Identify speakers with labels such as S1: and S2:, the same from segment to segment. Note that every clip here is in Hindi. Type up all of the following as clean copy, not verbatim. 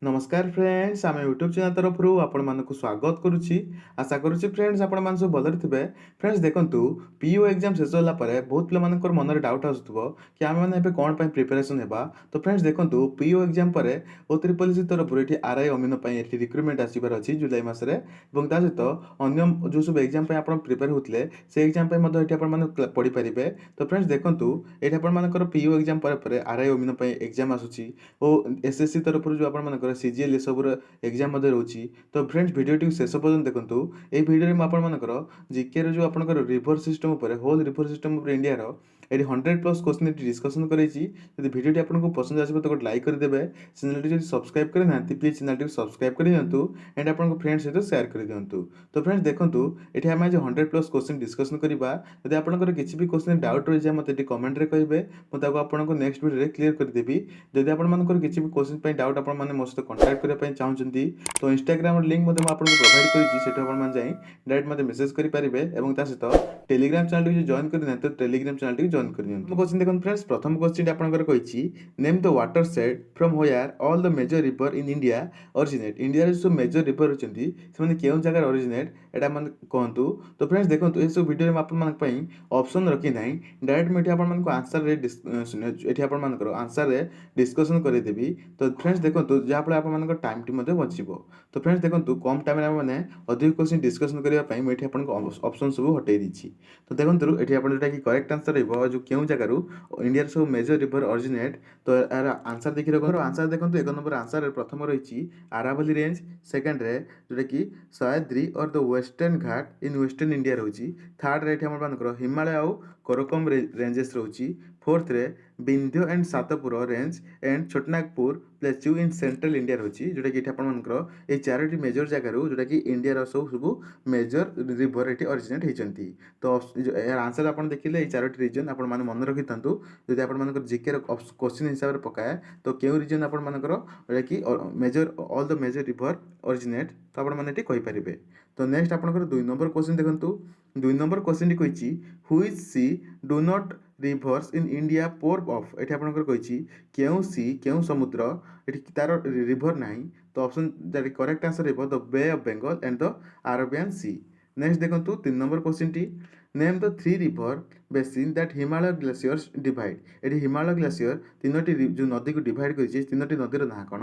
S1: नमस्कार फ्रेंड्स आम यूट्यूब चैनल तरफ आपण मानक स्वागत करुच्ची आशा करुच्ची फ्रेंड्स आपण मान सब भलरे थे। फ्रेंड्स देखंतु पीओ एग्जाम शेष होला परे बहुत पिला मानकर मन रे डाउट आसुथबो कि आमे माने एबे कोन पय प्रिपरेशन हेबा। तो फ्रेंड्स देखंतु पीओ एग्जाम परे ओत्री पुलिस तरफ एठी आरआई अमीन पय एठी रिक्रुटमेंट आसीबार अछि जुलाई मास रे एवं ता सहित अन्य जो सब एग्जाम पय आपण प्रिपेयर होतले से एग्जाम पय मधे एठी आपण माने पढी परिबे। तो फ्रेंड्स देखंतु एठी आपण मानकर पीओ एग्जाम परे परे आरआई अमीन पय एग्जाम आसुची ओ एसएससी तरफ जो आपण मानकर सीजीएल सबुर एग्जाम मध्य रोची। तो फ्रेंड्स वीडियो शेष पर्यंत देखंतु ए वीडियो में आपण मानकर जीके रो जो आपनकर रिवर सिस्टम ऊपर होल रिवर सिस्टम ऊपर इंडिया रो एटी 100+ क्वेश्चन एटी डिस्कशन करैछि। यदि वीडियो आपनको पसंद आसीबो तो लाइक कर देबे। चैनल टी जदि सब्सक्राइब करे नांती प्लीज चैनल टी सब्सक्राइब कर दियंतु एंड आपनको फ्रेंड्स सहित शेयर कर दियंतु। तो फ्रेंड्स देखंतु एठी हम आज 100+ क्वेश्चन डिस्कशन करिबा। यदि आपनकर किछि भी क्वेश्चन डाउट रहि जाय मते एटी कमेंट रे कहिबे म ताको आपनको नेक्स्ट वीडियो रे क्लियर कर देबी। जदि आपण मानकर किछि भी क्वेश्चन पय डाउट आपण माने मो सहित कांटेक्ट करे पय चाहउछंती तो इंस्टाग्राम लिंक मते म आपनको प्रोवाइड करिछि सेठो आपण मान जाई डायरेक्ट मते मेसेज करि परिबे एवं ता सहित टेलीग्राम चैनल टी जॉइन कर ना तो टेलीग्राम चैनल टी जॉइन कर दियंतु। क्वेश्चन देखन फ्रेंड्स प्रथम क्वेश्चन आपनकर कहिछि name the watershed from where all the major river in India originate. India रे जो मेजर रिवर होचंती से माने केउ जगह ओरिजिनेट एटा मन कहंतु। तो फ्रेंड्स देखंतु ए सब वीडियो में आपन मान पई ऑप्शन रखि नाही डायरेक्ट मेठी आपन मान को आंसर रे एठी आपन मान करो आंसर रे डिस्कशन करि देबी। तो फ्रेंड्स देखंतु जा फले आपन मान को टाइम टी मध्ये बचिबो। तो फ्रेंड्स देखंतु कम टाइम रे माने अधिक क्वेश्चन डिस्कशन करिया पई मेठी आपन को ऑप्शन सब हटै दिछि। तो देखंतु एठी आपन जोटा कि करेक्ट आंसर रहबो जो केउ जगह रु इंडिया सब मेजर रिवर ओरिजिनेट। तो यार आंसर देखि रखो आंसर देखंतु एक नंबर आंसर प्रथम रहिछि आरावली रेंज। सेकंड रे जोटा कि सह्याद्री और the western Ghat in western India रहउछि। थर्ड रे एठी हमर मानकर हिमालय आउ कोरकोम रेंजेस रहउछि। फोर्थ रे Vindhya and Satpura range and Chotanagpur plateau in central India रहउछि जोटा कि एठी आपन मानकर ए चारोटी मेजर जगह रु जोटा कि इंडिया रो सब मेजर रिवर एठी ओरिजिनेट हेचंती। तो यार आंसर आपण देखिले ए चारोटी रीजन आपण माने मन रखितंतु जदि आपण मानकर जीके रो क्वेश्चन हिसाब रे पकाए तो केउ रीजन आपण मानकर जोटा कि major all the major river originate तो आपण माने एठी कहि परिबे। तो नेक्स्ट आपनकर 2 नंबर क्वेश्चन देखंतु 2 नंबर क्वेश्चन टी कहिछि which sea do not rivers in India pour off. एठी आपनकर कहिछि केउ सी केउ समुद्र एठी तार रिवर नाही। तो ऑप्शन दैट करेक्ट आंसर हेबो the Bay of Bengal and the Arabian Sea. Next देखंतु 3 नंबर क्वेश्चन टी name the 3 river basin that Himalaya glaciers divide. एठी हिमालय ग्लेशियर तीनोटी जो नदी को डिवाइड करिछि तीनोटी नदी रो ना कोन।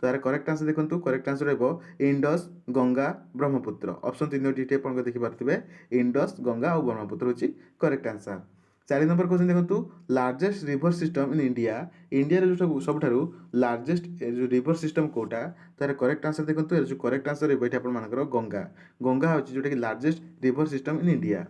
S1: तो यार करेक्ट आंसर देखंतु करेक्ट आंसर हेबो इंडस गंगा ब्रह्मपुत्र। ऑप्शन तीनोटी एठी आपण देखि पारथिबे इंडस गंगा और ब्रह्मपुत्र होछि करेक्ट आंसर। 4 नंबर क्वेश्चन देखंतु largest river system in India. India रे जो सबठारु लार्जेस्ट जो रिवर सिस्टम कोटा तार करेक्ट आंसर देखंतु जो करेक्ट आंसर हेबो एठी आपण मानकर गंगा। गंगा होछि जोटा कि largest river system in India.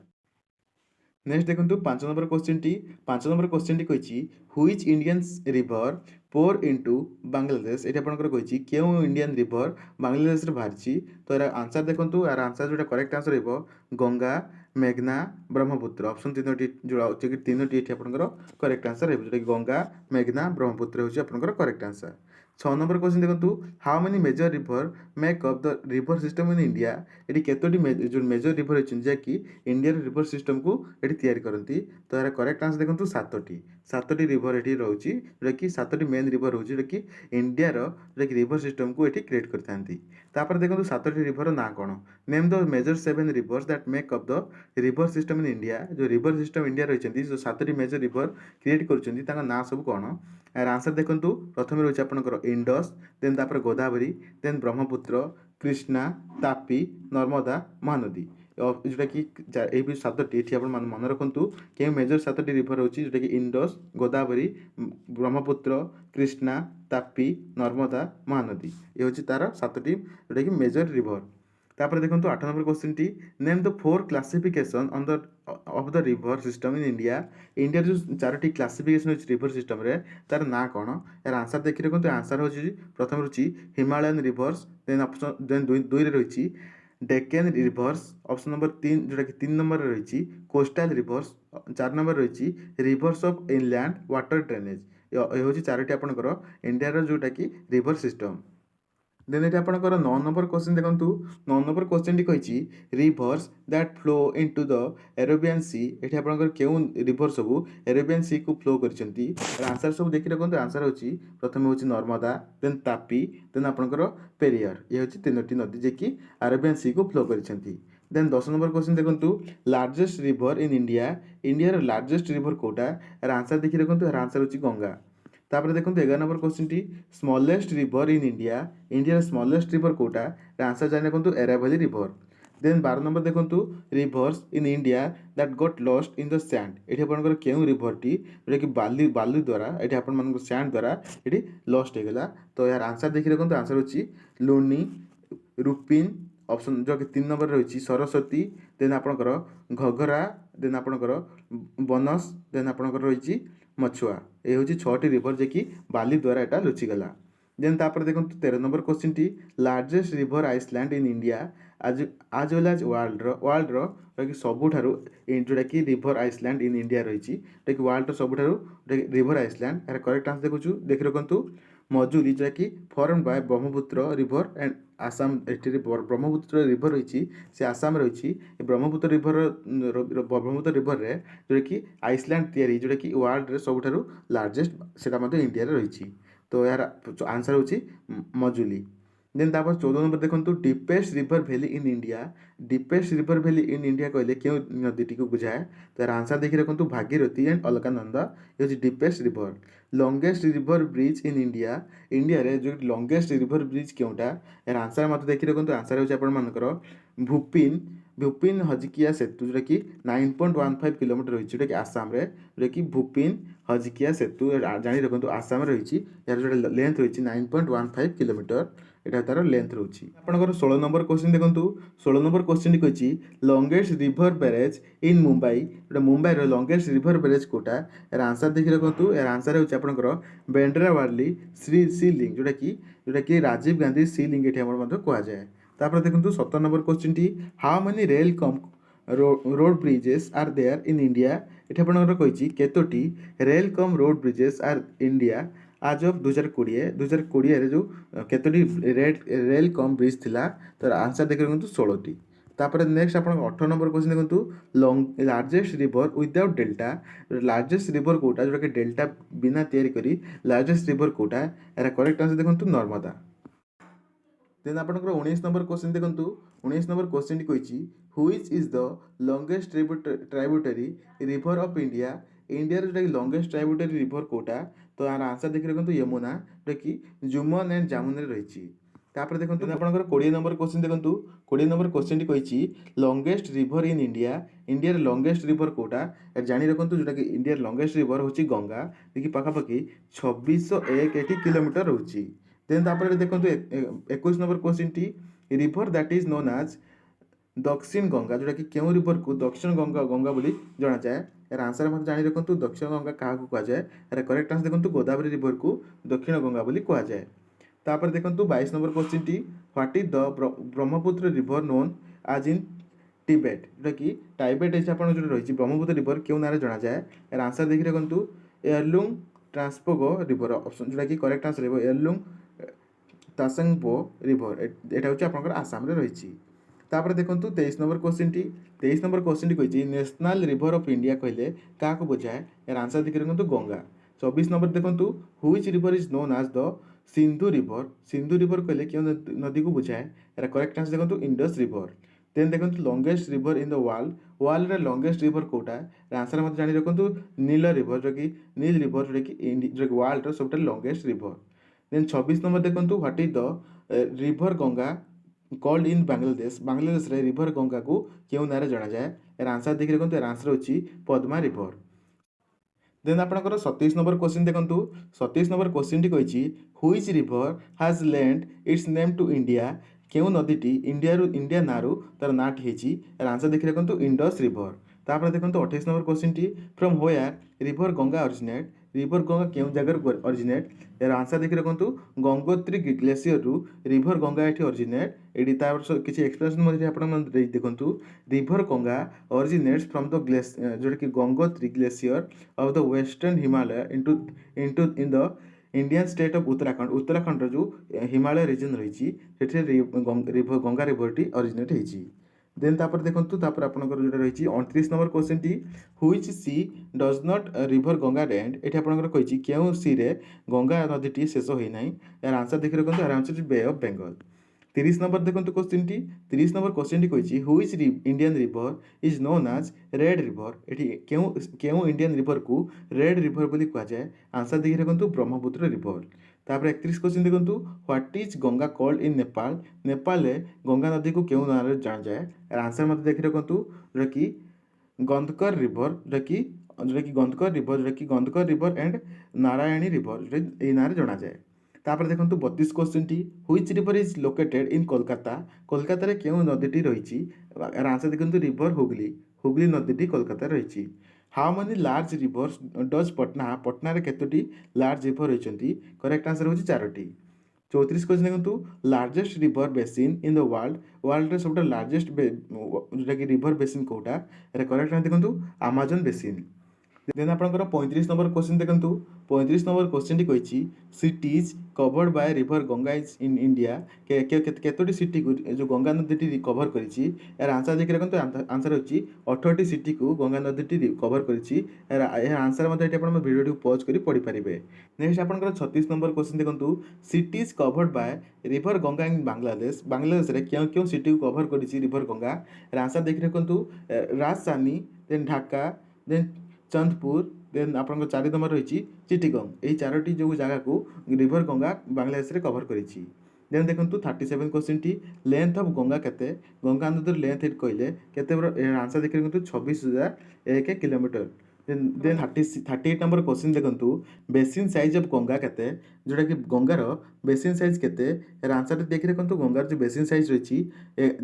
S1: Next देखंतु 5 नंबर क्वेश्चन टी 5 नंबर क्वेश्चन टी कहिछि which Indian river pour into Bangladesh. एठी आपनकर कहिछि केउ इंडियन रिवर बांग्लादेश रे बाहरछि। तो यार आंसर देखंतु यार आंसर जोटा करेक्ट आंसर हेबो गंगा मेघना ब्रह्मपुत्र। ऑप्शन तीनोटी जोड़ा होछि कि तीनोटी एठी आपनकर करेक्ट आंसर हेबो जोटा कि गंगा मेघना ब्रह्मपुत्र होछि आपनकर करेक्ट आंसर। 6 नंबर क्वेश्चन देखंतु how many major river make up the river system in India. एठी केतोटी जो मेजर रिवर अछि जे कि इंडिया रिवर सिस्टम को एठी तयारी करंती। तो यार करेक्ट आंसर देखंतु 7टी रिवर एठी रहउछि जे कि 7टी मेन रिवर रहउछि जे कि इंडिया रो जे कि रिवर सिस्टम को एठी क्रिएट करथांती। तापर देखंतु 7टी रिवर ना कोन name the major 7 rivers that make up the river system in India. जो रिवर सिस्टम इंडिया रहिचंती जो 7टी मेजर रिवर क्रिएट करचंती ताका ना सब कोन। यार आंसर देखंतु प्रथम रहउछि आपनकर इंडस देन तापर गोदावरी देन ब्रह्मपुत्र कृष्णा तापी नर्मदा महानदी। जोटा कि ए भी 7टी एठी आपण मन रखंतु के मेजर 7टी रिवर होछि जोटा कि इंडस गोदावरी ब्रह्मपुत्र कृष्णा तापी नर्मदा महानदी ए होछि तार 7टी जोटा कि मेजर रिवर। तापर देखंतु 8 नंबर क्वेश्चन टी name the 4 classification on the of the river system in India. India जो 4टी क्लासिफिकेशन होछि रिवर सिस्टम रे तार ना कोन। यार आंसर देखि रखंतु आंसर होछि प्रथम रुचि Himalayan rivers then option then 2 रे रहिछि डेक्कन रिवर्स। ऑप्शन नंबर 3 जोटा कि 3 नंबर रे रहिछि कोस्टल रिवर्स। 4 नंबर रहिछि rivers of inland water drainage. ए होछि 4टी आपनकर इंडिया रो जोटा कि रिवर सिस्टम। देन ये आपंकर 9 नंबर क्वेश्चन देखूँ 9 नंबर क्वेश्चन टी कही rivers that flow into the Arabian sea ये आपंकर क्यों रिभर सब एरोबियन सी को फ्लो करछंती आंसर सब देखि रखु आंसर होची प्रथम होची नर्मदा देन तापी देन आपंकर पेरियर ये होची तीनोटी नदी जे कि अरेबियन सी को फ्लो करछंती देन 10 नंबर क्वेश्चन देखु largest river in India India largest river कोटा यार आंसर देखि रखु यार आंसर होची गंगा तापर देखो 11 नंबर क्वेश्चन टी smallest river in India India smallest river कोटा आंसर जाने देखो एरावली रिवर देन 12 नंबर देखो rivers in India that got lost in the sand ये आपंकर क्यों रिवर टी जोटा कि बाली बालू द्वारा ये आप सैंड द्वारा ये लॉस्ट होगा तो यार आंसर देखिए देखो आंसर होची लुनी रुपिन ऑप्शन जो कि 3 नंबर रही सरस्वती देन आपंकर घघरा देन आपंकर बनस देन आपंकर रही मछुआ ये हूँ 6टी रिवर जे कि बाली द्वारा यहाँ लुचिगला देन तापर देखो 13 नंबर क्वेश्चन टी largest river island in India as well as world कि सबुठारु जोटा कि रिवर आइसलैंड इन इंडिया रही जोटा कि वर्ल्ड सबुठारु रिवर आइसलैंड यार करेक्ट आंसर देखु देखि रखु मजुली जोटा कि form by Brahmaputra river and Assam Brahmaputra river रही से आसाम रही ब्रह्मपुत्र रिवर रे जोटा कि आइसलैंड तैयारी जोटा कि वर्ल्ड रे सबुठारु लार्जेस्ट सेटा इंडिया रही तो यार आंसर होची मजुली देन तापर 14 नंबर देखो deepest river valley in India deepest river valley in India कहले क्यों नदी टी को बुझाए तो यार आंसर देखिए रखु भागीरथी एंड अलकानंदा ये हूँ deepest river longest river bridge इन इंडिया इंडिया रे जो लंगेस्ट रिवर ब्रिज क्योंटा यार आंसर मत देखिए रखु आंसर होची आपनकर भूपिन भूपिन हजिकिया सेतु जोटा कि 9.15 किलोमीटर रही जोटा कि आसाम रे जोटा कि भूपिन हजिकिया सेतु जानी रखु आसाम रही यार जो लेंथ रही 9.15 किलोमीटर यहाँ तार लेंथ रोची आपंकर 16 नंबर क्वेश्चन देखो 16 नंबर क्वेश्चन कही longest river barrage in Mumbai जो मुंबई लंगेस्ट रिवर बैरेज कोटा यार आंसर देखिए रखु यार आंसर होकर बेंड्रावाली श्री सी लिंग जोटा कि राजीव गांधी सी लिंग ये कहुए तापर देखो 17 नंबर क्वेश्चन टी how many rail cum road bridges are there in India ये आपंकर कही केतोटी rail cum road bridges are India as of 2020 जो केतोटी रेल कम ब्रिज थिला तो आंसर देखिए देखो 16टी तापर नेक्स्ट आप 18 नंबर क्वेश्चन देखो largest river without delta largest river कोटा जोटा कि डेल्टा बिना तैयारी करी लार्जेस्ट रिवर कोटा यार करेक्ट आंसर देखो नर्मदा देन आपंकर 19 नंबर क्वेश्चन देखो 19 नंबर क्वेश्चन टी कही which is the longest tributary river of India India जोटा कि लंगेस्ट ट्राइब्यूटरी रिवर कोटा तो यार आंसर देखिए देखो यमुना जोटा कि जुमन एंड जामुन रही तापर देखो आपंकर 20 नंबर क्वेश्चन देखो 20 नंबर क्वेश्चन टी कही longest river in India India longest river कोटा जानी रखु जोटा कि इंडिया लंगेस्ट रिवर हूँ गंगा देखिए पाखापाखि 2601 किलोमीटर रोची देन तापर देखो 21 नंबर क्वेश्चन टी river that is known as Dakshin Ganga जोटा कि क्यों रिवर को दक्षिण गंगा गंगा बोली जना जाए यार आंसर मत जानी रखु दक्षिण गंगा क्या कहुए यार करेक्ट आंसर देखो गोदावरी रिवर को दक्षिण गंगा बोली कहुए तापर देखो 22 number question T what is the Brahmaputra river known as in Tibet जोटा कि टाइबेट जो रही ब्रह्मपुत्र रिवर क्यों ना जना जाए यार आंसर देखिए देखो एयरलुंग ट्रांसपोगो रिवर ऑप्शन जोटा कि करेक्ट आंसर है एयरलुंग तासंगपो रिवर यहाँ हूँ आपंकर आसाम रही तापर देखो 23 नंबर क्वेश्चन टी 23 नंबर क्वेश्चन टी कही नेशनल रिवर ऑफ इंडिया कहले क्या बुझाए यार आंसर देखिए देखो गंगा 24 नंबर देखो which river is known as the Sindhu river कहले क्यों नदी को बुझाए यार करेक्ट आंसर देखो इंडस रिवर देन देखो longest river in the world रे लंगेस्ट रिवर कोटा आंसर मत जानी रखु नील रिवर जो कि नील रिवर जो कि वर्ल्ड सब लंगेस्ट रिवर देन 26 नंबर देखो what is the river Ganga called इन बांग्लादेश रे रिवर गंगा को क्यों ना जना जाए यार आंसर देखिए देखो यार आंसर होची पद्मा रिवर देन आपंकर 27 नंबर क्वेश्चन देखो 27 नंबर क्वेश्चन टी कही which river has lend its name to India क्यों नदीटी इंडिया नारू तार नाटी होती यार आंसर देखिए देखो इंडस रिवर तापर देखो 28 number question T from where river Ganga originate river Ganga क्यों जगह ओरिजिनेट यार आंसर देखिए देखो गंगोत्री ग्लेशियर रु रिवर गंगा ये ओरिजिनेट ये किसी एक्सप्लेनेशन मध्य आप देखो river Ganga originates from the जोटा कि Gangotri glacier of the western Himalaya in the Indian state of Uttarakhand Uttarakhand जो हिमालय रीजन रही रिभर गंगा रिभरटी अरिजिनेट होती। देन तापर देखंतु तापर आपनकर जोटा रही 29 नंबर क्वेश्चन टी which sea does not river Ganga and एठी आपनकर कहिछि केउ सी रे गंगा नदीटी शेष होई नाही। यार आंसर देखि रखंतु यार answer bay of Bengal. 30 number देखंतु क्वेश्चन टी 30 नंबर क्वेश्चन टी कहिछि which Indian river is known as red river एठी केउ इंडियन रिवर को रेड रिवर बोली कहा जाए। आंसर देखि रखंतु ब्रह्मपुत्र रिवर। तापर 31 क्वेश्चन देखंतु व्हाट इज गंगा कॉल्ड इन नेपाल नेपाल रे गंगा नदी को केउ नाम रे जान जाए। यार आंसर मते देखि रखंतु जो कि गंधकर रिवर जो कि गंधकर रिवर जो कि Gandak river and Narayani river जो ए नाम रे जाना जाए। तापर देखंतु 32 क्वेश्चन टी which river is located in Kolkata Kolkata रे केउ नदीटी रहिछि। यार आंसर देखंतु रिवर हुगली हुगली नदीटी कोलकाता रहिछि। How many large rivers does Patna Patna रे केतोटी लार्ज रिवर रहिछंती। करेक्ट आंसर होछि 4टी। 34 क्वेश्चन देखंतु largest river basin in the world रे सबटा लार्जेस्ट जोटा कि रिवर बेसिन कोटा। एरे करेक्ट आंसर देखंतु अमेज़न बेसिन। देन आपनकर 35 नंबर क्वेश्चन देखंतु 35 नंबर क्वेश्चन टी कहिछि cities covered by river Ganga is in India केतोटी सिटी को जो गंगा नदीटी कवर करिछि। यार आंसर देखि रखंतु आंसर होछि 18टी सिटी को गंगा नदीटी कवर करिछि। यार आंसर मते एटी आपण वीडियो को पॉज करी पढि परिबे। नेक्स्ट आपनकर 36 नंबर क्वेश्चन देखंतु cities covered by river Ganga in Bangladesh रे क्यों सिटी को कवर करिछि रिवर गंगा। यार आंसर देखि रखंतु राजधानी then Dhaka then Chandpur then आपन 4 नंबर रही चिटिगंग यही 4टी जो जगह को रिवर गंगा बांग्लादेश रे कवर करिछि। देन देखंतु 37 question T length of Ganga केते गंगा नदीर लेंथ एट कहले केते आंसर देखि रखंतु 26001 किलोमीटर। देन 38 नंबर क्वेश्चन देखंतु बेसिन साइज ऑफ गंगा केते जोटा कि गंगार बेसिन साइज केते। आंसर देखि रखंतु गंगार जो बेसिन साइज रही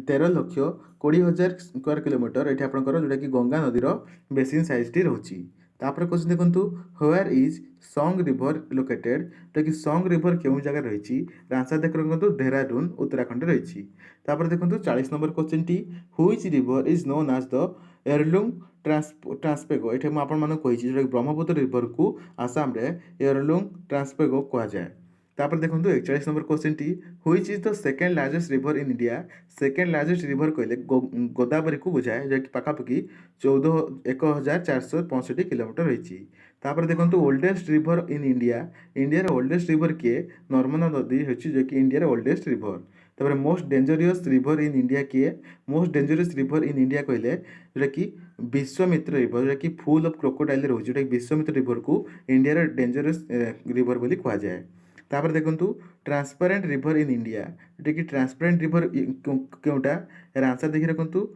S1: 13,20,000 स्क्वायर किलोमीटर एठी आपनकर जोटा कि गंगा नदीर बेसिन साइज टी रहउची। तापर क्वेश्चन देखंतु where is Song river located तो कि सोंग रिवर केउ जगह रही। आंसर देख रखंतु देहरादून उत्तराखंड रही। तापर देखंतु 40 नंबर क्वेश्चन टी which river is known as the Yarlung Tsangpo एठी म आपन माने कहिछि जो ब्रह्मपुत्र रिवर को आसाम रे एरलुंग ट्रांसपेगो कहा जाए। तापर देखंतु 41 नंबर क्वेश्चन टी which is the second largest river in India second largest river कहले गोदावरी को बुझाए जो कि पाखापाखि 14,465 किलोमीटर रही। तापर देखंतु oldest river in India India रे ओल्डेस्ट रिवर के नर्मदा नदी होछि जो कि इंडिया रे ओल्डेस्ट रिवर। तापर most dangerous river in India के most dangerous river in India कहले जो कि विश्वामित्र रिवर जो कि फुल ऑफ क्रोकोडाइल रोज जो कि विश्वामित्र रिवर को इंडिया रे डेंजरस रिवर बोली कहा जाए। तापर देखंतु ट्रांसपेरेंट रिवर इन इंडिया जो कि ट्रांसपेरेंट रिवर केउटा आंसर देखि रखंतु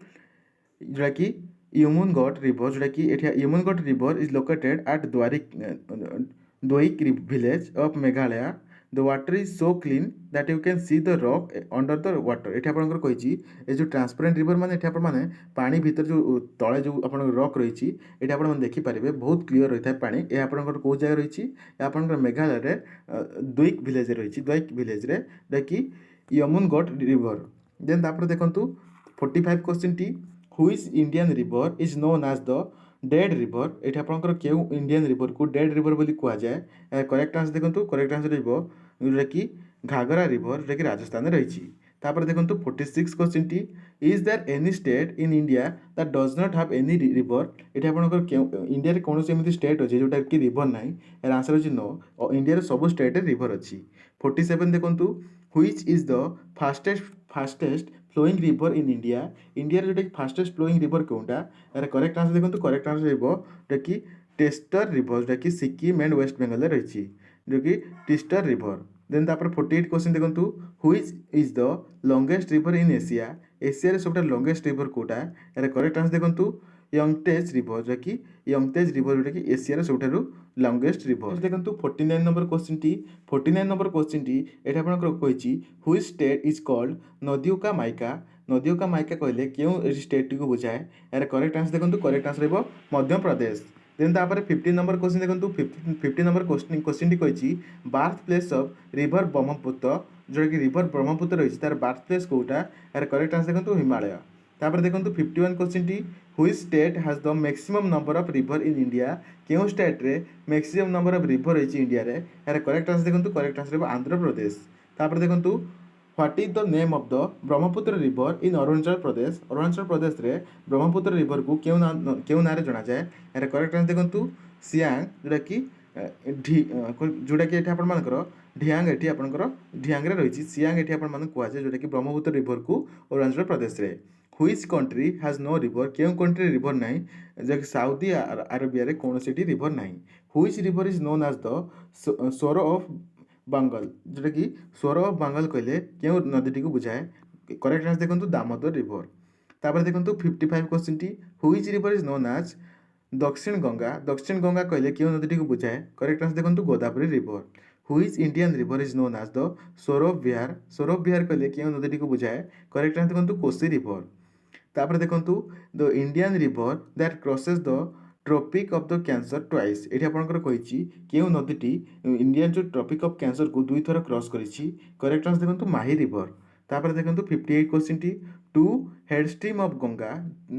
S1: जोटा कि यमुनगढ़ रिवर जोटा कि एठिया Umngot river is located at Dawki village of Meghalaya the water is so clean that you can see the rock under the water एठी आपनकर कहिछि ए जो ट्रांसपेरेंट रिवर माने एठी आपन माने पानी भीतर जो तळे जो आपन रॉक रहिछि एठी आपन माने देखि पारिबे बहुत क्लियर रहिथा पानी ए आपनकर को जगह रहिछि ए आपनकर मेघालय रे द्वारिक विलेज रहिछि द्वारिक विलेज रे देखि यमुनगढ़ रिवर। देन तापर देखंतु 45 क्वेश्चन टी which Indian river is known as the dead river एठी आपनकर केउ इंडियन रिवर को डेड रिवर बोली कहा जाए। करेक्ट आंसर देखंतु करेक्ट आंसर रहइबो जोटा कि घाघरा रिवर जोटा कि राजस्थान रे रहिछि। तापर देखंतु 46 क्वेश्चन टी is there any state in India that does not have any river एठी आपनकर केउ इंडिया रे कोनोसी एमिति स्टेट अछि जोटा कि रिवर नाही। एर आंसर अछि नो इंडिया रे सब स्टेट रे रिवर अछि। 47 देखंतु which is the fastest flowing river in India India रे जोटा कि फास्टेस्ट फ्लोइंग रिवर कोनटा। एर करेक्ट आंसर देखंतु करेक्ट आंसर रहइबो जोटा कि टेस्टर रिवर जोटा कि सिक्किम एंड वेस्ट बंगाल रे रहिछि जो कि टेस्टर रिवर। देन तापर 48 क्वेश्चन देखंतु which is the longest river in Asia Asia रे सबटा लॉन्गेस्ट रिवर कोटा। एरे करेक्ट आंसर देखंतु यंगटेज रिवर जो कि यंगटेज रिवर जोटा कि एशिया रे सबटारु लॉन्गेस्ट रिवर। देखंतु 49 नंबर क्वेश्चन टी 49 नंबर क्वेश्चन टी एटा आपनकर कहिछि व्हिच स्टेट इज कॉल्ड नदियोका माइका कहले केउ स्टेट को बुझाए। एरे करेक्ट आंसर देखंतु करेक्ट आंसर रहइबो मध्य प्रदेश। देन तापर 50 नंबर क्वेश्चन देखंतु 50 नंबर क्वेश्चन टी कहिछि birth place of river Brahmaputra जो कि रिवर ब्रह्मपुत्र रहिछि तार बर्थ प्लेस कोटा। एरे करेक्ट आंसर देखंतु हिमालय। तापर देखो 51 क्वेश्चन टी which state has the maximum number of river in India केउ स्टेट रे मैक्सिमम नंबर ऑफ रिवर रही इंडिया रे यार करेक्ट आंसर देखो करेक्ट आंसर आंध्र प्रदेश। तापर देखो what is the name of the Brahmaputra river in Arunachal Pradesh रे ब्रह्मपुत्र रिवर को केउ ना रे जाना जाए यार करेक्ट आंसर देखो सियांग जोटा कि जोटा कि आपण मानकर ढियांग एठी आपनकर ढियांग रे रही सियांग एठी आपण मान कुआ जाए जोटा कि ब्रह्मपुत्र रिवर को अरुणाचल प्रदेश रे। Which country has no river केउ कंट्री रिवर नाही जे साउदी अरेबिया रे कोनोसी रिवर नाही। Which river is known as the sorrow of Bengal जोटा कि सोरो ऑफ बंगाल कहले केउ नदी को बुझाए करेक्ट आंसर देखो दामोदर रिवर। तापर देखो 55 क्वेश्चन टी which river is known as Dakshin Ganga कहले केउ नदी को बुझाए करेक्ट आंसर देखो Godavari river. Which Indian river is known as the sorrow Bihar कहले केउ नदी को बुझाए करेक्ट आंसर देखो कोसी रिवर। तापर देखो the Indian river that crosses the Tropic of the Cancer twice एठी आपनकर कहिछि केउ नदीटी इंडियन जो ट्रॉपिक ऑफ कैंसर को दुई थर क्रॉस करिछि करेक्ट आंसर देखो माही रिवर। तापर देखो 58 क्वेश्चन टी टू हेडस्ट्रीम ऑफ गंगा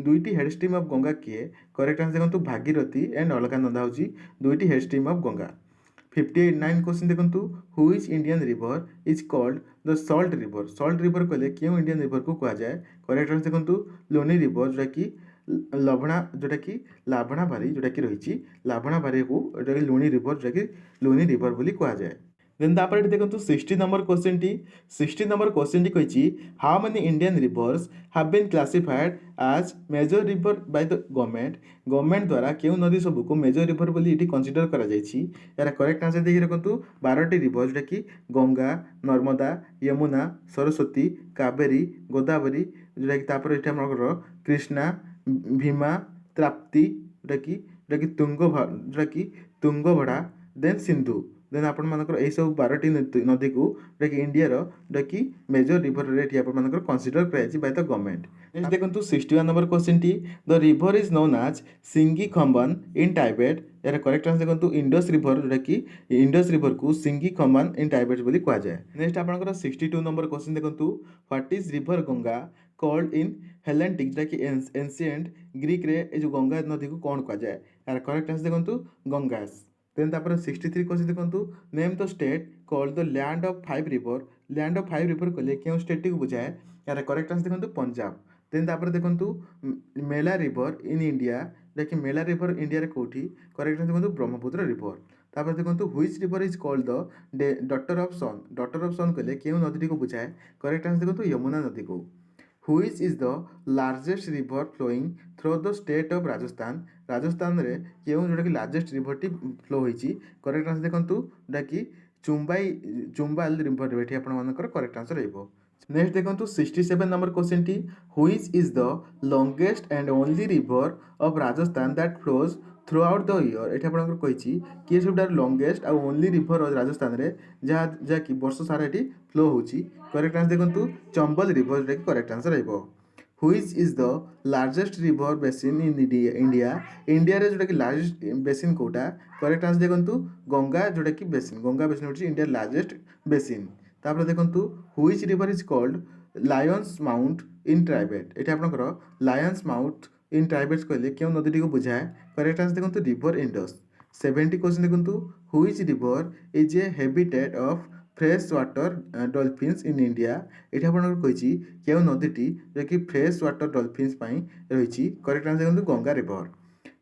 S1: दुईटी हेडस्ट्रीम ऑफ गंगा किए करेक्ट आंसर देखो भागीरथी एंड अलकानंदा होछि दुईटी हेडस्ट्रीम ऑफ गंगा। 59 क्वेश्चन देखो which Indian river is called the salt river कहले क्यों इंडियन रिवर को कहा जाए करेक्ट आंसर देखो लोनी रिवर जोटा कि लाभणा बारी जोटा कि रही लाभणा बारी को जोटा कि लुणी रिवर बोली कहा जाए। देन तापर एठी देखो 60 नंबर क्वेश्चन टी कहिछि how many Indian rivers have been classified as major river by the government द्वारा केउ नदी सब को मेजर रिवर बोली एठी कंसीडर करा जायछि यार करेक्ट आंसर देखि रखंतु 12टी रिवर जोटा कि गंगा नर्मदा यमुना सरस्वती कावेरी गोदावरी जोटा कि तापर एठी हमर कृष्णा भीमा त्राप्ति जोटा कि तुंगभद्रा देन सिंधु देन आपण मानकर एई सब 12टी नदी को जोटा कि इंडिया रो जोटा कि मेजर रिवर रे एठी आपण मानकर कंसीडर करायछि बाय द गवर्नमेंट। नेक्स्ट देखंतु 61 नंबर क्वेश्चन टी the river is known as Singi Khamban in Tibet यार करेक्ट आंसर देखंतु इंडस रिवर जोटा कि इंडस रिवर को सिंगी खंबन इन टाइबेट बोली कहा जाए। नेक्स्ट आपनकर 62 नंबर क्वेश्चन देखंतु what is river Ganga called in Hellenic जोटा कि एंशिएंट ग्रीक रे ए जो गंगा नदी को कोन कहा जाए यार करेक्ट आंसर देखंतु गंगास। देन तापर 63 क्वेश्चन देखंतु name the state called the land of five river कहले केउ स्टेट को बुझाए यार करेक्ट आंसर देखंतु पंजाब। देन तापर देखंतु मेला रिवर इन इंडिया देखि मेला रिवर इंडिया रे कोठी करेक्ट आंसर देखंतु ब्रह्मपुत्र रिवर। तापर देखंतु which river is called the daughter of sun कहले केउ नदी को बुझाए करेक्ट आंसर देखंतु यमुना नदी को। Which is the largest river flowing through the state of Rajasthan रे केउ जोटा कि लार्जेस्ट रिवर टी फ्लो होईची करेक्ट आंसर देखंतु जोटा कि चुम्बाल रिवर एठी आपण मानकर करेक्ट आंसर रहइबो। नेक्स्ट देखंतु 67 नंबर क्वेश्चन टी which is the longest and only river of Rajasthan that flows throughout the year एठी आपण कहिची कि सबटा लॉन्गेस्ट आ ओनली रिवर ऑफ राजस्थान रे जहा कि वर्ष सारा एठी फ्लो होची करेक्ट आंसर देखंतु चंबल रिवर जोटा कि करेक्ट आंसर रहइबो। Which is the largest river basin in India रे जोटा कि लार्जेस्ट बेसिन कोटा करेक्ट आंसर देखंतु गंगा जोटा कि गंगा बेसिन होची इंडिया लार्जेस्ट बेसिन। तापर देखंतु which river is called lions mount in Tibet एठी आपनकर लायंस माउंट इन ट्राइबेट्स कहले केउ नदी को बुझाए करेक्ट आंसर देखंतु रिवर इंडस। 70 क्वेश्चन देखंतु which river is a habitat of fresh water dolphins in India एठी आपनकर कहिछि केउ नदीटी जे कि फ्रेश वाटर डॉल्फिन्स पई रहिछि करेक्ट आंसर देखंतु गंगा रिवर।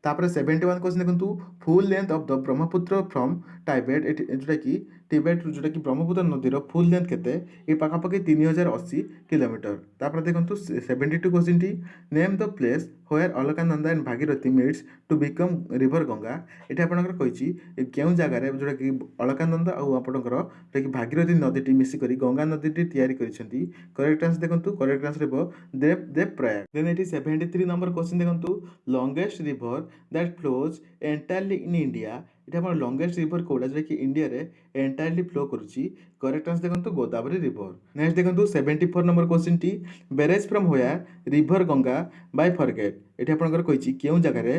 S1: तापर 71 क्वेश्चन देखंतु full length of the Brahmaputra from Tibet जोटा कि टिबेट जोटा कि ब्रह्मपुत्र नदीर फुल लेंथ केते ए पाखापाखि 3080 किलोमीटर। तापर देखंतु 72 क्वेश्चन टी name the place where Alaknanda and Bhagirathi meets to become river Ganga एठी आपनकर कहिछि केउ जगह रे जोटा कि अलकानंदा आ आपनकर जोटा कि भागीरथी नदीटी मिसी करी गंगा नदीटी तयारी करिसेंती करेक्ट आंसर देखंतु करेक्ट आंसर हेबो देव प्रयाग। देन एठी 73 नंबर क्वेश्चन देखंतु longest river that flows entirely in India ଏଠି ଆମର ଲଙ୍ଗେଷ୍ଟ ରିଭର କୋଉଟା ଯୋଉଟାକି ଇଣ୍ଡିଆରେ ଏଣ୍ଟାୟାରଲି ଫ୍ଲୋ କରୁଛି? କରେକ୍ଟ ଆନ୍ସର ଦେଖନ୍ତୁ ଗୋଦାବରୀ ରିଭର। ନେକ୍ସଟ ଦେଖନ୍ତୁ 74 ନମ୍ବର କ୍ୱେଶ୍ଚିନଟି barrage from where river Ganga bifurcate. ଏଠି ଆପଣଙ୍କର କହିଛି କେଉଁ ଜାଗାରେ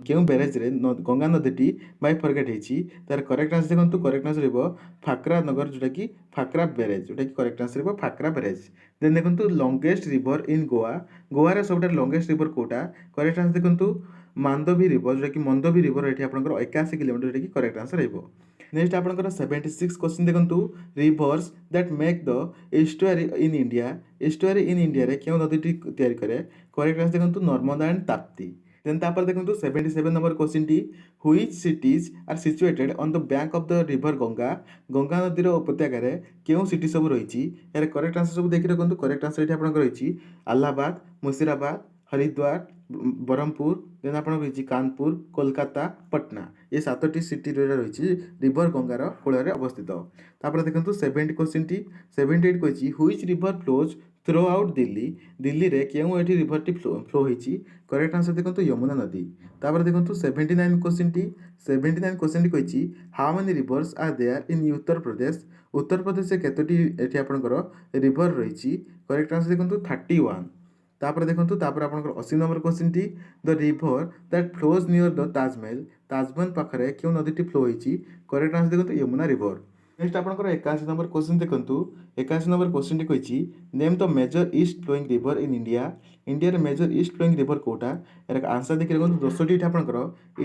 S1: କେଉଁ ବ୍ୟାରେଜରେ ଗଙ୍ଗା ନଦୀଟି ବାଇ ଫରଗେଟ୍ ହେଇଛି? ତାର କରେକ୍ଟ ଆନ୍ସର ଦେଖନ୍ତୁ କରେକ୍ଟ ଆନ୍ସର ରହିବ ଫାକ୍ରା ନଗର ଯୋଉଟାକି ଫାକ୍ରା ବ୍ୟାରେଜ, ଯୋଉଟାକି କରେକ୍ଟ ଆନ୍ସର ରହିବ ଫାକ୍ରା ବ୍ୟାରେଜ। ଦେନ୍ ଦେଖନ୍ତୁ ଲଙ୍ଗେଷ୍ଟ ରିଭର ଇନ୍ ଗୋଆ। ଗୋଆରେ ସବୁଠାରୁ ଲଙ୍ଗେଷ୍ଟ ରିଭର କୋଉଟା? କରେକ୍ଟ ଆନ୍ସର ଦେଖନ୍ତୁ ମାନ୍ଦୋଭି ରିଭର, ଯୋଉଟାକି ମନ୍ଦୋଭି ରିଭର ଏଠି ଆପଣଙ୍କର 81 କିଲୋମିଟର, ଯୋଉଟାକି କରେକ୍ଟ ଆନ୍ସର ରହିବ। ନେକ୍ସଟ ଆପଣଙ୍କର 76 କ୍ୱେଶ୍ଚିନ୍ ଦେଖନ୍ତୁ rivers that make the estuary in India. Estuary in ଇଣ୍ଡିଆରେ କେଉଁ ନଦୀଟି ତିଆରି କରେ? କରେକ୍ଟ ଆନ୍ସର ଦେଖନ୍ତୁ ନର୍ମଦା ଆଣ୍ଡ ତାପ୍ତି। ଦେନ୍ ତାପରେ ଦେଖନ୍ତୁ 77 ନମ୍ବର କ୍ୱେଶ୍ଚିନଟି which cities are situated on the bank of the river Ganga. Ganga ନଦୀର ଉପତ୍ୟକାରେ କେଉଁ ସିଟି ସବୁ ରହିଛି? ଏହାର କରେକ୍ଟ ଆନ୍ସର ସବୁ ଦେଖି ରଖନ୍ତୁ। କରେକ୍ଟ ଆନ୍ସର ଏଠି ଆପଣଙ୍କର ରହିଛି ଆହ୍ଲାବାଦ, ମୁର୍ସିଦାବାଦ, ହରିଦ୍ୱାର, ବ୍ରହ୍ମପୁର, ଦେନ୍ ଆପଣଙ୍କର ରହିଛି କାନପୁର, କୋଲକାତା, ପଟନା। ଏ 7ଟି ସିଟି ରହିଛି ରିଭର ଗଙ୍ଗାର କୂଳରେ ଅବସ୍ଥିତ। ତାପରେ ଦେଖନ୍ତୁ 70 କ୍ୱେଶ୍ଚିନଟି 78 କହିଛି which river flows throughout Delhi. ଦିଲ୍ଲୀରେ କେଉଁ ଏଠି ରିଭରଟି ଫ୍ଲୋ ହେଇଛି? କରେକ୍ଟ ଆନ୍ସର ଦେଖନ୍ତୁ ଯମୁନା ନଦୀ। ତାପରେ ଦେଖନ୍ତୁ 79 କ୍ୱେଶ୍ଚିନଟି କହିଛି how many rivers are there in Uttar Pradesh. ଉତ୍ତରପ୍ରଦେଶରେ କେତୋଟି ଏଠି ଆପଣଙ୍କର ରିଭର ରହିଛି? କରେକ୍ଟ ଆନ୍ସର ଦେଖନ୍ତୁ 31। ତାପରେ ଦେଖନ୍ତୁ ତାପରେ ଆପଣଙ୍କର 80 ନମ୍ବର କ୍ୱେଶ୍ଚିନଟି the river that flows near the Taj Mahal. Taj Mahal ପାଖରେ କେଉଁ ନଦୀଟି ଫ୍ଲୋ ହେଇଛି? କରେକ୍ଟ ଆନ୍ସର ଦେଖନ୍ତୁ ଯମୁନା ରିଭର। ନେକ୍ସଟ ଆପଣଙ୍କର 81 ନମ୍ବର କ୍ୱେଶ୍ଚିନ ଦେଖନ୍ତୁ। 81 ନମ୍ବର କ୍ୱେଶ୍ଚିନଟି କହିଛି name the major east flowing river in India. ଇଣ୍ଡିଆରେ ମେଜର ଇଷ୍ଟ ଫ୍ଲୋଇଂ ରିଭର କୋଉଟା? ଏହାର ଆନ୍ସର ଦେଖି ଦେଖନ୍ତୁ 10ଟି ଏଠି ଆପଣଙ୍କର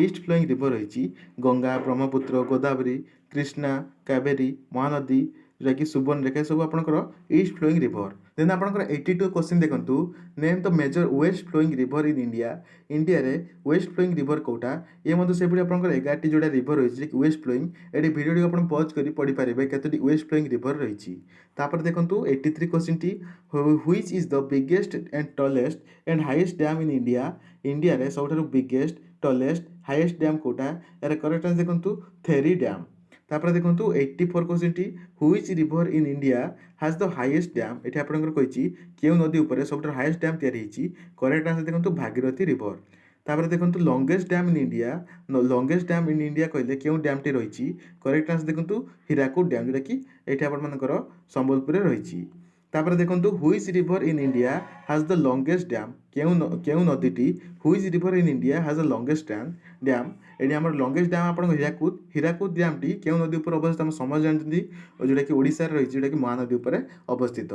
S1: ଇଷ୍ଟ ଫ୍ଲୋଇଂ ରିଭର ରହିଛି ଗଙ୍ଗା, ବ୍ରହ୍ମପୁତ୍ର, ଗୋଦାବରୀ, କୃଷ୍ଣା, କାବେରୀ, ମହାନଦୀ, ଯାହାକି ସୁବର୍ଣ୍ଣରେଖା ସବୁ ଆପଣଙ୍କର ଇଷ୍ଟ ଫ୍ଲୋଇଂ ରିଭର। ଦେନ୍ ଆପଣଙ୍କର 82 କ୍ୱେଶ୍ଚିନ ଦେଖନ୍ତୁ name the major west flowing river in India. ଇଣ୍ଡିଆରେ ୱେଷ୍ଟ ଫ୍ଲୋଇଂ ରିଭର କୋଉଟା? ଇଏ ମଧ୍ୟ ସେଭଳି ଆପଣଙ୍କର 11ଟି ଯୋଉଟା ରିଭର ରହିଛି ୱେଷ୍ଟ ଫ୍ଲୋଇଂ। ଏଠି ଭିଡ଼ିଓଟି ଆପଣ ପଜ୍ କରି ପଢ଼ିପାରିବେ କେତୋଟି ୱେଷ୍ଟ ଫ୍ଲୋଇଂ ରିଭର ରହିଛି। ତାପରେ ଦେଖନ୍ତୁ 83 କ୍ୱେଶ୍ଚିନଟି which is the biggest and tallest and highest dam in India. ଇଣ୍ଡିଆରେ ସବୁଠାରୁ ବିଗେଷ୍ଟ, ଟଲେଷ୍ଟ, ହାଇଏଷ୍ଟ ଡ୍ୟାମ୍ କୋଉଟା? ଏହାର କରେକ୍ଟ ଆନ୍ସର ଦେଖନ୍ତୁ ଥେରୀ ଡ୍ୟାମ୍। ତାପରେ ଦେଖନ୍ତୁ 84 କ୍ୱେଶ୍ଚିନଟି which river in India has the highest dam. ଏଠି ଆପଣଙ୍କର କହିଛି କେଉଁ ନଦୀ ଉପରେ ସବୁଠାରୁ ହାଇଏଷ୍ଟ ଡ୍ୟାମ୍ ତିଆରି ହେଇଛି? କରେକ୍ଟ ଆନ୍ସର ଦେଖନ୍ତୁ ଭାଗୀରଥୀ ରିଭର। ତାପରେ ଦେଖନ୍ତୁ longest dam in India. Longest dam in India କହିଲେ କେଉଁ ଡ୍ୟାମ୍ଟି ରହିଛି? କରେକ୍ଟ ଆନ୍ସର ଦେଖନ୍ତୁ ହୀରାକୁଦ ଡ୍ୟାମ୍, ଯୋଉଟାକି ଏଠି ଆପଣମାନଙ୍କର ସମ୍ବଲପୁରରେ ରହିଛି। ତାପରେ ଦେଖନ୍ତୁ which river in India has the longest dam. କେଉଁ ନଦୀଟି which river in India has the longest dam? ଏଠି ଆମର ଲଙ୍ଗେଷ୍ଟ ଡ୍ୟାମ୍ ଆପଣଙ୍କ ହୀରାକୁଦ ଡ୍ୟାମ୍ଟି କେଉଁ ନଦୀ ଉପରେ ଅବସ୍ଥିତ ଆମେ ସମସ୍ତେ ଜାଣିଛନ୍ତି, ଯୋଉଟାକି ଓଡ଼ିଶାରେ ରହିଛି, ଯୋଉଟାକି ମହାନଦୀ ଉପରେ ଅବସ୍ଥିତ।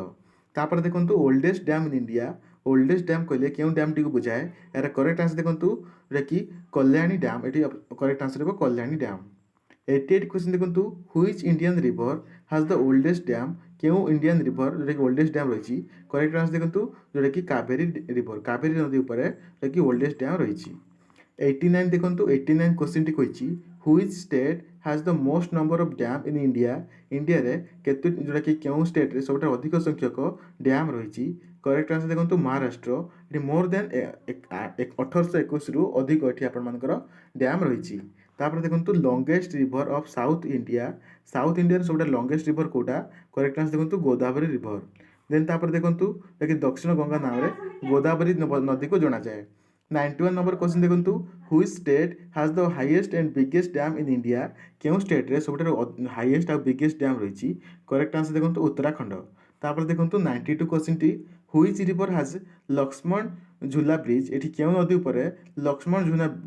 S1: ତାପରେ ଦେଖନ୍ତୁ oldest dam in India. Oldest dam କହିଲେ କେଉଁ ଡ୍ୟାମ୍ଟିକୁ ବୁଝାଏ? ଏହାର କରେକ୍ଟ ଆନ୍ସର ଦେଖନ୍ତୁ ଯୋଉଟାକି କଲ୍ୟାଣୀ ଡ୍ୟାମ୍। ଏଠି କରେକ୍ଟ ଆନ୍ସର ହେବ କଲ୍ୟାଣୀ ଡ୍ୟାମ୍। 88 କ୍ୱେଶ୍ଚିନ ଦେଖନ୍ତୁ which Indian river has the oldest dam. କେଉଁ ଇଣ୍ଡିଆନ୍ ରିଭର ଯୋଉଟାକି ଓଲ୍ଡେଷ୍ଟ ଡ୍ୟାମ୍ ରହିଛି? କରେକ୍ଟ ଆନ୍ସର ଦେଖନ୍ତୁ ଯୋଉଟାକି କାବେରୀ ରିଭର, କାବେରୀ ନଦୀ ଉପରେ ଯୋଉଟାକି ଓଲ୍ଡେଷ୍ଟ ଡ୍ୟାମ୍ ରହିଛି। 89 ଦେଖନ୍ତୁ 89 କ୍ୱେଶ୍ଚିନଟି କହିଛି which state has the most number of dam in India. ଇଣ୍ଡିଆରେ ଯୋଉଟାକି କେଉଁ ଷ୍ଟେଟ୍ରେ ସବୁଠାରୁ ଅଧିକ ସଂଖ୍ୟକ ଡ୍ୟାମ୍ ରହିଛି? କରେକ୍ଟ ଆନ୍ସର ଦେଖନ୍ତୁ ମହାରାଷ୍ଟ୍ର। ଏଠି ମୋର୍ ଦେନ୍ 1821ରୁ ଅଧିକ ଏଠି ଆପଣମାନଙ୍କର ଡ୍ୟାମ୍ ରହିଛି। ତାପରେ ଦେଖନ୍ତୁ longest river of south India. South ଇଣ୍ଡିଆର ସବୁଠାରୁ ଲଙ୍ଗେଷ୍ଟ ରିଭର କୋଉଟା? କରେକ୍ଟ ଆନ୍ସର ଦେଖନ୍ତୁ ଗୋଦାବରୀ ରିଭର। ଦେନ୍ ତାପରେ ଦେଖନ୍ତୁ ଯାହାକି ଦକ୍ଷିଣ ଗଙ୍ଗା ନାମରେ ଗୋଦାବରୀ ନଦୀକୁ ଜଣାଯାଏ। 91 ନମ୍ବର କ୍ୱେଶ୍ଚିନ ଦେଖନ୍ତୁ which state has the highest and biggest dam in India. କେଉଁ ଷ୍ଟେଟ୍ରେ ସବୁଠାରୁ ହାଇଏଷ୍ଟ ଆଉ ବିଗେଷ୍ଟ ଡ୍ୟାମ୍ ରହିଛି? କରେକ୍ଟ ଆନ୍ସର ଦେଖନ୍ତୁ ଉତ୍ତରାଖଣ୍ଡ। ତାପରେ ଦେଖନ୍ତୁ 92 କ୍ୱେଶ୍ଚିନଟି ହୁଇଚ୍ ରିଭର ହାଜ୍ ଲକ୍ଷ୍ମଣ ଝୁଲା ବ୍ରିଜ୍। ଏଠି କେଉଁ ନଦୀ ଉପରେ ଲକ୍ଷ୍ମଣ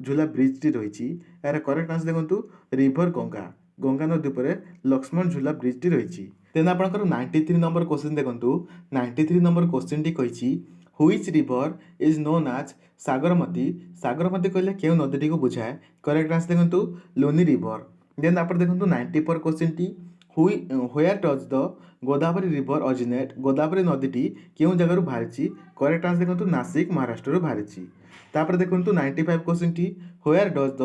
S1: ଝୁଲା ବ୍ରିଜ୍ଟି ରହିଛି? ଏହାର କରେକ୍ଟ ଆନ୍ସର ଦେଖନ୍ତୁ ରିଭର ଗଙ୍ଗା। ଗଙ୍ଗା ନଦୀ ଉପରେ ଲକ୍ଷ୍ମଣ ଝୁଲା ବ୍ରିଜ୍ଟି ରହିଛି। ଦେନ୍ ଆପଣଙ୍କର 93 ନମ୍ବର କ୍ୱେଶ୍ଚିନ ଦେଖନ୍ତୁ। 93 ନମ୍ବର କ୍ୱେଶ୍ଚିନଟି କହିଛି which river is known as Sagarmati. Sagarmati କହିଲେ କେଉଁ ନଦୀଟିକୁ ବୁଝାଏ? କରେକ୍ଟ ଆନ୍ସର ଦେଖନ୍ତୁ ଲୁନି ରିଭର। ଦେନ୍ ଆପଣ ଦେଖନ୍ତୁ 94 କ୍ୱେଶ୍ଚିନଟି where does the Godavari river originate. Godavari ନଦୀଟି କେଉଁ ଜାଗାରୁ ବାହାରିଛି? କରେକ୍ଟ ଆନ୍ସର ଦେଖନ୍ତୁ ନାସିକ, ମହାରାଷ୍ଟ୍ରରୁ ବାହାରିଛି। ତାପରେ ଦେଖନ୍ତୁ 95 କ୍ୱେଶ୍ଚିନଟି where does the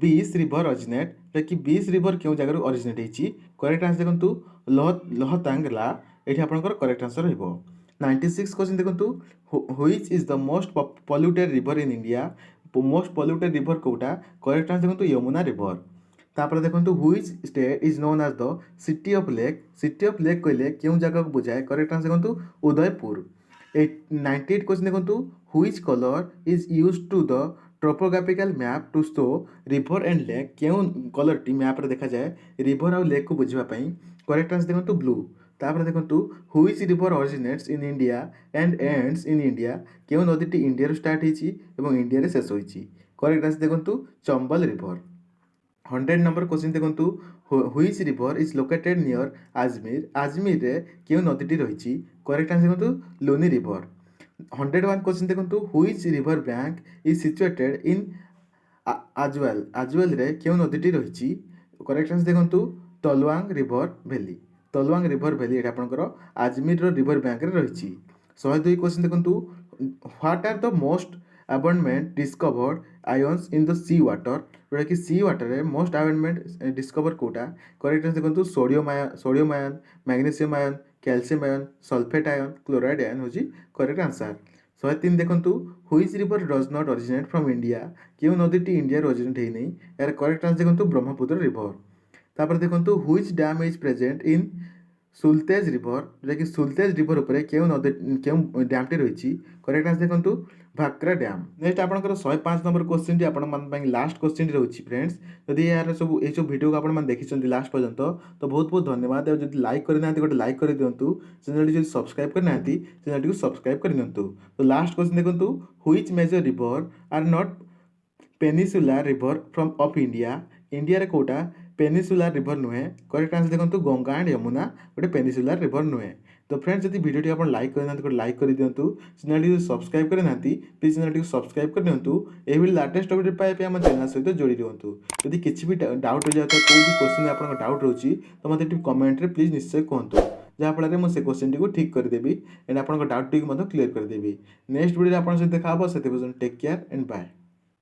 S1: Beas river originate. ଯାହାକି ବିସ୍ ରିଭର କେଉଁ ଜାଗାରୁ ଅରିଜିନେଟ୍ ହେଇଛି? କରେକ୍ଟ ଆନ୍ସର ଦେଖନ୍ତୁ ଲୋହତାଙ୍ଗଲା। ଏଠି ଆପଣଙ୍କର କରେକ୍ଟ ଆନ୍ସର ରହିବ। 96 କ୍ୱେଶ୍ଚିନ ଦେଖନ୍ତୁ which is the most polluted river in India. Most polluted river କୋଉଟା? କରେକ୍ଟ ଆନ୍ସର ଦେଖନ୍ତୁ ଯମୁନା ରିଭର। ତାପରେ ଦେଖନ୍ତୁ which state is known as the city of lake. City of lake କହିଲେ କେଉଁ ଜାଗାକୁ ବୁଝାଏ? କରେକ୍ଟ ଆନ୍ସର ଦେଖନ୍ତୁ ଉଦୟପୁର। 98 କ୍ୱେଶ୍ଚିନ ଦେଖନ୍ତୁ which colour is use to the topographical map to show river and lake क्यों कलर टी मैप रे देखा जाए रिवर और लेक को बुझिबा पई करेक्ट आंसर देखंतु ब्लू। तापर देखंतु which river originates in India and ends in India क्यों नदीटी इंडिया स्टार्ट होईची एवं इंडिया रे शेष होईची करेक्ट आंसर देखंतु चंबल रिवर। 100 नंबर क्वेश्चन देखंतु which river is located near Ajmer Ajmer रे क्यों नदीटी रहिची करेक्ट आंसर देखंतु लुनी रिवर। 101 क्वेश्चन देखंतु which river bank is situated in Aizawl Aizawl रे क्यों नदीटी रहिची करेक्ट आंसर देखंतु Tlawng river valley Tlawng river valley एटा आपनकर आजमीर रो रिवर बैंक रे रहिची। 102 क्वेश्चन देखंतु what are the most abundant discovered ions in the sea water जोटा कि सी वाटर रे मोस्ट abundant डिस्कवर कोटा करेक्ट आंसर देखंतु sodium ion magnesium ion calcium ion sulphate ion chloride ion होची करेक्ट आंसर। 103 देखंतु which river does not originate from India क्यों नदीटी इंडिया रे ओरिजिनेट हेई नै यार करेक्ट आंसर देखंतु ब्रह्मपुत्र रिवर। तापर देखंतु which dam is present in Sutlej river जोटा कि सुलतेज रिवर उपरे क्यों नदी क्यों डैम टी रहिची करेक्ट आंसर देखंतु भाक्रा डैम। नेक्स्ट आपनकर 105 नंबर क्वेश्चन टी आपण मान पई लास्ट क्वेश्चन रहउची फ्रेंड्स जदि यार सब ए सब वीडियो को आपण मान देखिचंती लास्ट पर्यंत तो बहुत बहुत धन्यवाद। और जदि लाइक करि नांती गोटे लाइक करि दियंतु चैनल जदि सब्सक्राइब करि नांती चैनल को सब्सक्राइब करि नियंतु। तो लास्ट क्वेश्चन देखंतु which major river are not peninsula river from of India India रे कोटा पेनिसुला रिवर नुहे करेक्ट आंसर देखंतु गंगा एंड यमुना गोटे पेनिसुला रिवर नुहे। तो फ्रेंड्स जदि वीडियो टी आपण लाइक करना तो लाइक कर दियंतु चैनल टी सब्सक्राइब करना प्लीज चैनल टी सब्सक्राइब कर दियंतु एही लेटेस्ट अपडेट पाए पे हम चैनल सहित जोड़ी रहंतु। यदि किछि भी डाउट हो जाता कोई भी क्वेश्चन आपन डाउट रहउची तो मते टी कमेंट रे प्लीज निश्चय कहंतु जहाँ फल में से क्वेश्चन टी को ठीक करदेवी एंड आपन डाउट टी को क्लियर करदेवी। नेक्स्ट वीडियो आपन से देखा से टेक केयर एंड बाय।